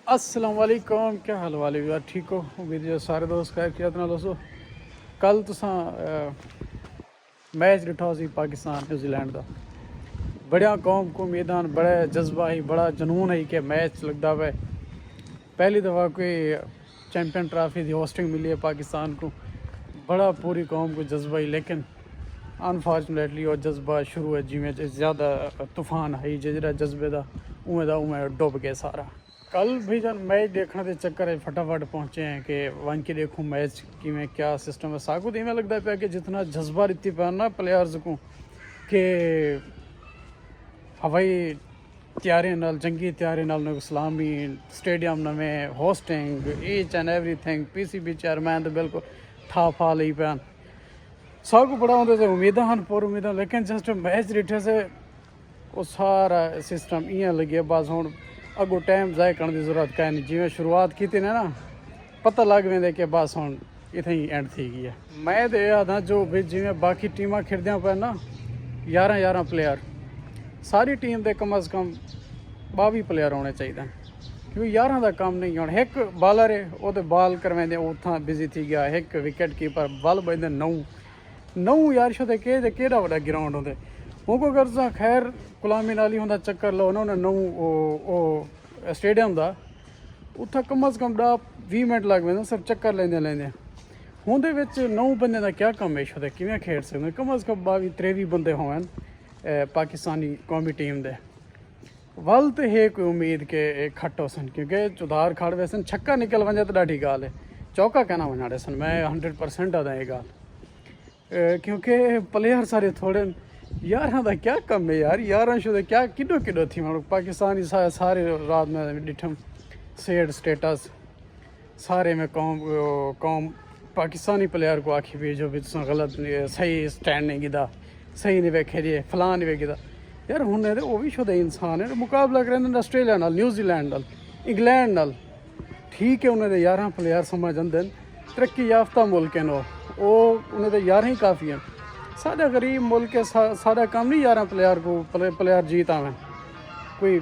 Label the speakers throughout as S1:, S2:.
S1: अस्सलाम वालेकुम, क्या हाल वाले यार, ठीक हो? उम्मीद है सारे दोस्त खैर किया ना दोस्तों। कल तुसा मैच डिठा सी पाकिस्तान न्यूजीलैंड का। बड़ा कौम को मैदान बड़ा जज्बा ही, बड़ा जनून है कि मैच लगता हुआ है। पहली दफ़ा कोई चैम्पियन ट्रॉफी की होस्टिंग मिली है पाकिस्तान को। बड़ा पूरी कौम को जज्बा ही, लेकिन अनफॉर्चुनेटली वो जज्बा शुरू है जिमें ज़्यादा तूफान है जरा जज्बे का उमें डुब गया सारा। कल भी जब मैच देखने के चक्कर है फटाफट पहुँचे हैं कि वन के देखूँ मैच कि में क्या सिस्टम है। साकू तो इवें लगता है कि जितना जज्बा रीति पे ना प्लेयर्स को कि हवाई तैयारी नाल जंगी तैयारी नाल सलामी स्टेडियम नवें hosting each and everything PCB chairman तो बिल्कुल था फा ली पैन सब बड़ा उन्हें से उम्मीदा हैं पूरी उम्मीदा, लेकिन जस्ट मैच डिठे से वो सारा सिस्टम इं लगे बस हूँ अगो टाइम ज़ाय करने की जरूरत कहीं नहीं। जिमें शुरुआत की ना पता लग वेंदे कि बस हूँ इतें ही एंड थी गई है। मैं तो यह था जो भी जिमें बाकी टीम खेलदियां पे ना 11 प्लेयर सारी टीम के कम अज़ कम 22 प्लेयर होने चाहिए, क्योंकि 11 का काम नहीं होना। एक बॉलर है वो तो बॉल करवाते उतना बिजी थी गया, एक विकेट कीपर बल बजते 9 यार शो केड़ा बड़ा ग्राउंड होंगे उनको अगर तुम खैर गुलामी नाली होंदा चक्कर लो उन्होंने 9 स्टेडियम का उत्थे कम अज़ कम 10-20 मिनट लग पे सिर्फ चक्कर लेंदे होंदे 9 बंदे का क्या कम है शो किवें खेड सकते। कम अज़ कम 22-23 बंदे होवन पाकिस्तानी कौमी टीम दे वल तो है कोई उम्मीद के खट हो सन, क्योंकि चुधार खड़ वे सन छक्का निकल वजे तो ढी गाल है, चौका कहना वजाड़े सन। मैं 100% आदा ये गाल, क्योंकि प्लेयर सारे थोड़े 11 का क्या कम है यार। 11 शो क्या किडो थी पाकिस्तानी सारे रात में डिठम सेड स्टेटस सारे में कौम पाकिस्तानी प्लेयर को आखी भी जो भी गलत सही स्टैंड नहीं गिदा, सही नहीं वेखे जी फलां नहीं वेखी यार। हूँ वो भी शुद्ध इंसान है। मुकाबला करें आस्ट्रेलिया नाल, न्यूजीलैंड नाल, इंग्लैंड नाल, ठीक है उन्हें 11 प्लेयर समझ आते तरक्की याफ्ता मुल्क हैं वो उन्हें 11 ही काफ़ी हैं। साढ़ा गरीब मुल्क है, साढ़ा काम नहीं 11 प्लेयर को प्लेयर जीत आवें। कोई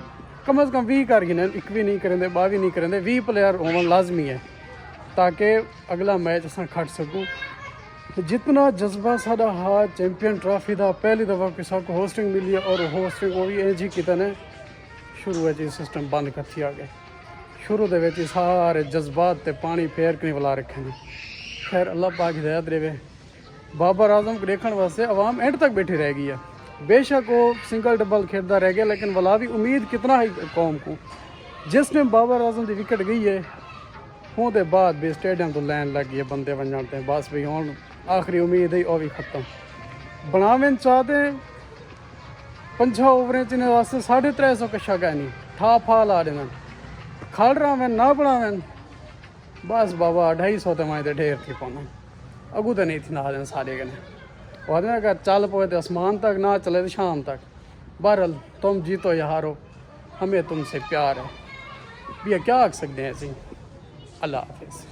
S1: कम अज़ कम 20 कर गिने, 1 भी नहीं करेंगे 22 नहीं करेंगे, 20 प्लेयर होना लाजमी है ताकि अगला मैच अस खट सकूँ। जितना जज्बा साढ़ा हा चैंपियन ट्रॉफी का पहली दफ़ा किसी को होस्टिंग मिली है, और होस्टिंग वो भी इंज ही किता ने शुरू सिस्टम बंद कर आ गए। शुरू के सारे जज्बात ते पानी फेर के नहीं बुला रखे हैं। खैर अल्लाह पाक हिदायत देवे। बाबर आजम को देखने वास्ते अवाम एंड तक बैठी रह गई है। बेशक वो सिंगल डबल खेलता रह गया, लेकिन वला भी उम्मीद कितना है कौम को। जिसने बाबर आजम की विकेट गई है होंदे बाद भी स्टेडियम तो लैन लग गई है बंदे बन जाते हैं। बस भी हूँ आखिरी उम्मीद है वह भी ख़त्म। बनावें चाहते 5 ओवरें च इन्हें वास्ते 350 कशा गै नहीं ठा फा ला देना खड़ रहा मैं ना बनावें बस बाबा 250 तो मैं तो ढेर थी पाना अगू तो नहीं थी ना दें सारे कने। और अगर चल पे तो आसमान तक ना चले तो शाम तक। बहरहाल तुम जीतो या हारो हमें तुमसे प्यार है। भैया क्या आख सकते हैं ऐसी। अल्लाह हाफिज़।